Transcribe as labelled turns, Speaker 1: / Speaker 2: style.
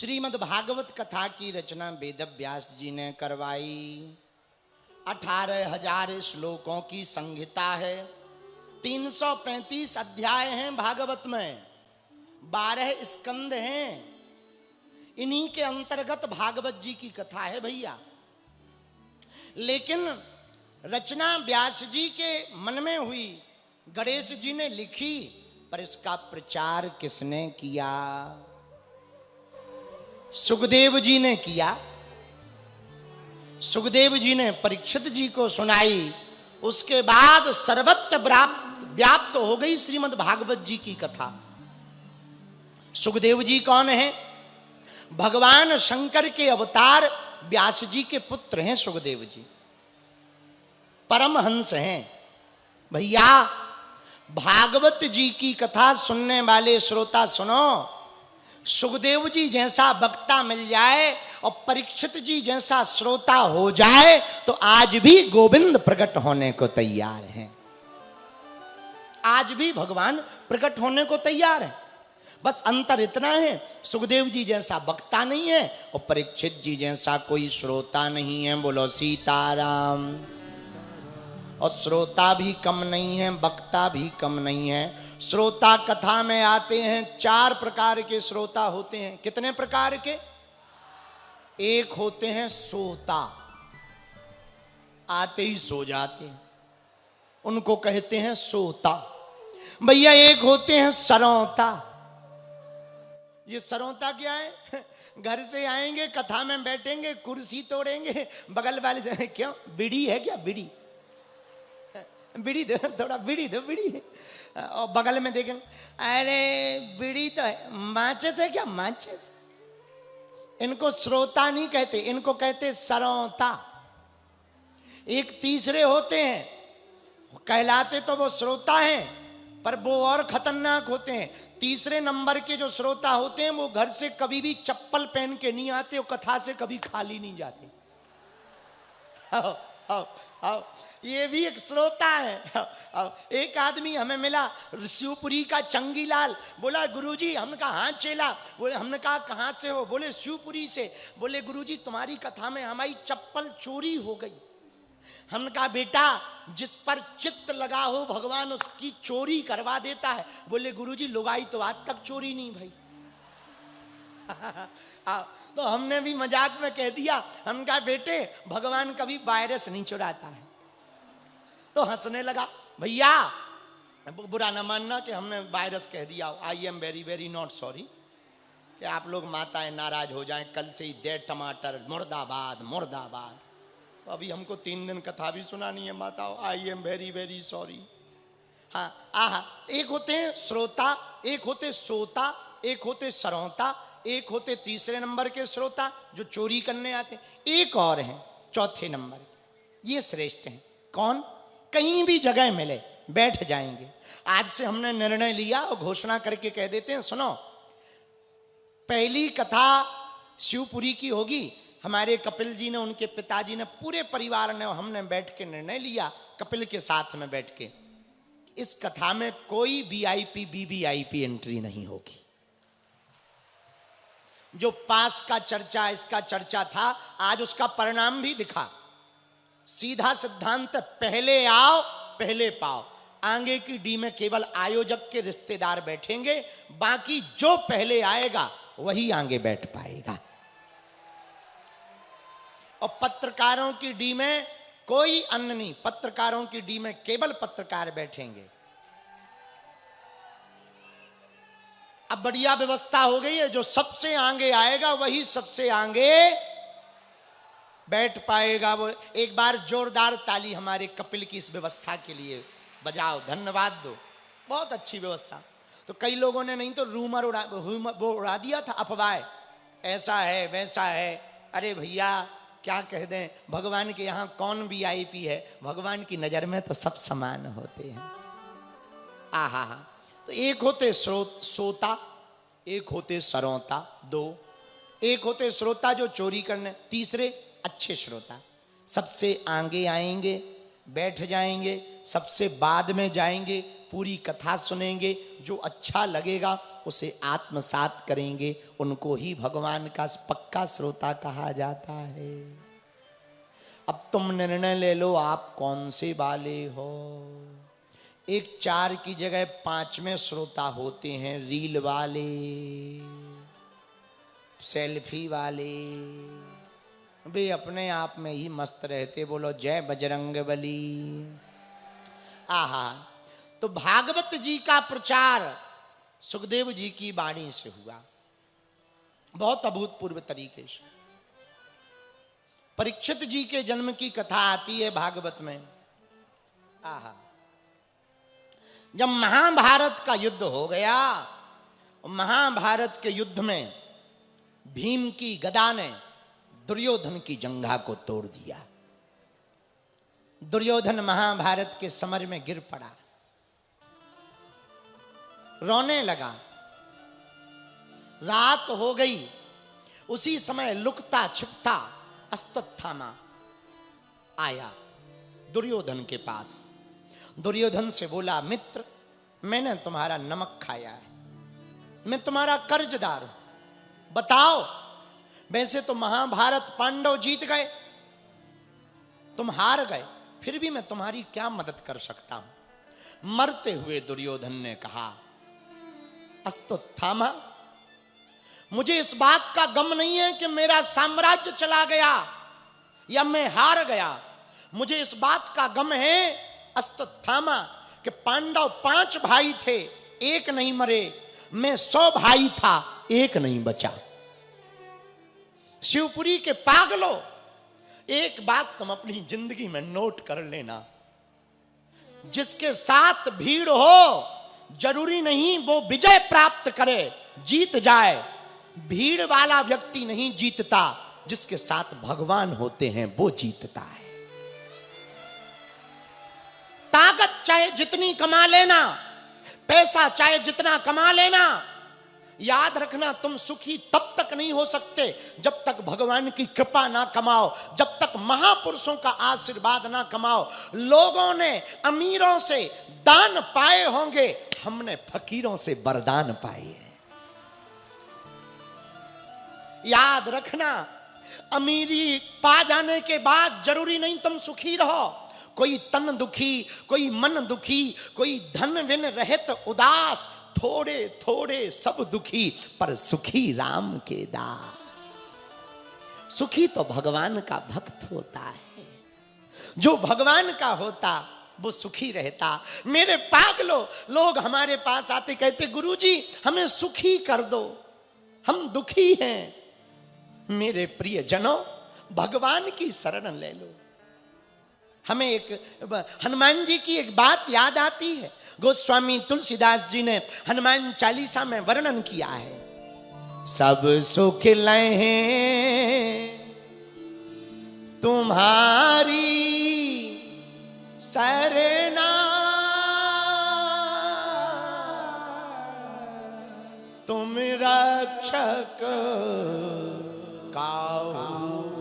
Speaker 1: श्रीमद् भागवत कथा की रचना वेद व्यास जी ने करवाई। 18,000 श्लोकों की संहिता है। 335 अध्याय हैं भागवत में, 12 स्कंद हैं। इन्हीं के अंतर्गत भागवत जी की कथा है भैया। लेकिन रचना व्यास जी के मन में हुई, गणेश जी ने लिखी, पर इसका प्रचार किसने किया? सुखदेव जी ने किया। सुखदेव जी ने परीक्षित जी को सुनाई। उसके बाद सर्वत्र व्याप्त हो गई श्रीमद् भागवत जी की कथा। सुखदेव जी कौन है? भगवान शंकर के अवतार व्यास जी के पुत्र हैं सुखदेव जी, परमहंस हैं। भैया भागवत जी की कथा सुनने वाले श्रोता सुनो, सुखदेव जी जैसा वक्ता मिल जाए और परीक्षित जी जैसा श्रोता हो जाए तो आज भी गोविंद प्रकट होने को तैयार हैं। आज भी भगवान प्रकट होने को तैयार है। बस अंतर इतना है, सुखदेव जी जैसा वक्ता नहीं है और परीक्षित जी जैसा कोई श्रोता नहीं है। बोलो सीताराम। और श्रोता भी कम नहीं है, वक्ता भी कम नहीं है। श्रोता कथा में आते हैं, 4 प्रकार के श्रोता होते हैं। कितने प्रकार के? एक होते हैं सोता, आते ही सो जाते हैं, उनको कहते हैं सोता। भैया एक होते हैं सरौता। ये सरौता क्या है? घर से आएंगे, कथा में बैठेंगे, कुर्सी तोड़ेंगे, बगल वाले से क्यों बीड़ी है क्या? बीड़ी बीड़ी दो, थोड़ा बीड़ी दो, बीड़ी। और बगल में देखें, अरे बीड़ी तो है, माचिस है क्या? माचिस। इनको श्रोता नहीं कहते, इनको कहते सरौता। एक तीसरे होते हैं, कहलाते तो वो श्रोता हैं पर वो और खतरनाक होते हैं। तीसरे नंबर के जो श्रोता होते हैं वो घर से कभी भी चप्पल पहन के नहीं आते और कथा से कभी खाली नहीं जाते। आओ आओ आओ, ये भी एक श्रोता है। एक आदमी हमें मिला, शिवपुरी का चंगीलाल। बोला गुरुजी, हमने कहा हाँ चेला। बोले, हमने कहा कहाँ से हो? बोले शिवपुरी से। बोले गुरुजी तुम्हारी कथा में हमारी चप्पल चोरी हो गई। हमने कहा बेटा जिस पर चित्त लगा हो भगवान उसकी चोरी करवा देता है। बोले गुरुजी लुगाई तो आज तक चोरी नहीं भाई। तो हमने भी मजाक में कह दिया, हम कहा बेटे भगवान कभी वायरस नहीं चुराता है। तो हंसने लगा। भैया बुरा ना मानना कि हमने वायरस कह दिया। I am very very not sorry कि आप लोग माताएं नाराज हो जाएं। कल से ही दे टमाटर मुर्दाबाद मुर्दाबाद। तो अभी हमको 3 दिन कथा भी सुनानी है माताओं। I am very very sorry. हाँ आहा, एक होते हैं श्रोता, एक होते सोता, एक होते सरौता, एक होते तीसरे नंबर के श्रोता जो चोरी करने आते। एक और हैं चौथे नंबर के, ये श्रेष्ठ हैं। कौन? कहीं भी जगह मिले बैठ जाएंगे। आज से हमने निर्णय लिया और घोषणा करके कह देते हैं, सुनो पहली कथा शिवपुरी की होगी। हमारे कपिल जी ने, उनके पिताजी ने, पूरे परिवार ने, हमने बैठ के निर्णय लिया कपिल के साथ में बैठ के, इस कथा में कोई वीआईपी वीवीआईपी एंट्री नहीं होगी। जो पास का चर्चा, इसका चर्चा था, आज उसका परिणाम भी दिखा। सीधा सिद्धांत, पहले आओ पहले पाओ। आगे की डी में केवल आयोजक के रिश्तेदार बैठेंगे, बाकी जो पहले आएगा वही आगे बैठ पाएगा। और पत्रकारों की डी में कोई अन्य नहीं, पत्रकारों की डी में केवल पत्रकार बैठेंगे। अब बढ़िया व्यवस्था हो गई है, जो सबसे आगे आएगा वही सबसे आगे बैठ पाएगा। वो एक बार जोरदार ताली हमारे कपिल की इस व्यवस्था के लिए बजाओ, धन्यवाद दो, बहुत अच्छी व्यवस्था। तो कई लोगों ने नहीं तो रूमर उड़ा दिया था, अफवाह, ऐसा है वैसा है। अरे भैया क्या कह दें, भगवान के यहाँ कौन वीआईपी है? भगवान की नजर में तो सब समान होते हैं। आहा हा। तो एक होते सोता, एक होते सरौता, 2। एक होते श्रोता जो चोरी करने, तीसरे अच्छे श्रोता। सबसे आगे आएंगे, बैठ जाएंगे, सबसे बाद में जाएंगे, पूरी कथा सुनेंगे, जो अच्छा लगेगा उसे आत्मसात करेंगे, उनको ही भगवान का पक्का श्रोता कहा जाता है। अब तुम निर्णय ले लो आप कौन से वाले हो। एक 4 की जगह 5वें श्रोता होते हैं, रील वाले, सेल्फी वाले, वे अपने आप में ही मस्त रहते। बोलो जय बजरंगबली। आहा, तो भागवत जी का प्रचार सुखदेव जी की वाणी से हुआ, बहुत अभूतपूर्व तरीके से। परीक्षित जी के जन्म की कथा आती है भागवत में। आहा, जब महाभारत का युद्ध हो गया, महाभारत के युद्ध में भीम की गदा ने दुर्योधन की जंघा को तोड़ दिया। दुर्योधन महाभारत के समर में गिर पड़ा, रोने लगा। रात हो गई, उसी समय लुकता छिपता अश्वत्थामा आया दुर्योधन के पास। दुर्योधन से बोला, मित्र, मैंने तुम्हारा नमक खाया है, मैं तुम्हारा कर्जदार हूं, बताओ, वैसे तो महाभारत पांडव जीत गए, तुम हार गए, फिर भी मैं तुम्हारी क्या मदद कर सकता हूं। मरते हुए दुर्योधन ने कहा, अश्वत्थामा, मुझे इस बात का गम नहीं है कि मेरा साम्राज्य चला गया या मैं हार गया, मुझे इस बात का गम है अश्वत्थामा कि पांडव 5 भाई थे, एक नहीं मरे, मैं 100 भाई था, एक नहीं बचा। शिवपुरी के पागलों, एक बात तुम अपनी जिंदगी में नोट कर लेना, जिसके साथ भीड़ हो जरूरी नहीं वो विजय प्राप्त करे, जीत जाए। भीड़ वाला व्यक्ति नहीं जीतता, जिसके साथ भगवान होते हैं वो जीतता है। ताकत चाहे जितनी कमा लेना, पैसा चाहे जितना कमा लेना, याद रखना तुम सुखी तब तक नहीं हो सकते जब तक भगवान की कृपा ना कमाओ, जब तक महापुरुषों का आशीर्वाद ना कमाओ। लोगों ने अमीरों से दान पाए होंगे, हमने फकीरों से वरदान पाए हैं। याद रखना, अमीरी पा जाने के बाद जरूरी नहीं तुम सुखी रहो। कोई तन दुखी, कोई मन दुखी, कोई धन विन रहित उदास, थोड़े थोड़े सब दुखी, पर सुखी राम के दास। सुखी तो भगवान का भक्त होता है, जो भगवान का होता वो सुखी रहता। मेरे पागलों, लोग हमारे पास आते कहते, गुरुजी हमें सुखी कर दो, हम दुखी हैं। मेरे प्रिय जनों, भगवान की शरण ले लो। हमें एक हनुमान जी की एक बात याद आती है, गोस्वामी तुलसीदास जी ने हनुमान चालीसा में वर्णन किया है। सब सुख लहें तुम्हारी सरना, तुम रक्षक काहू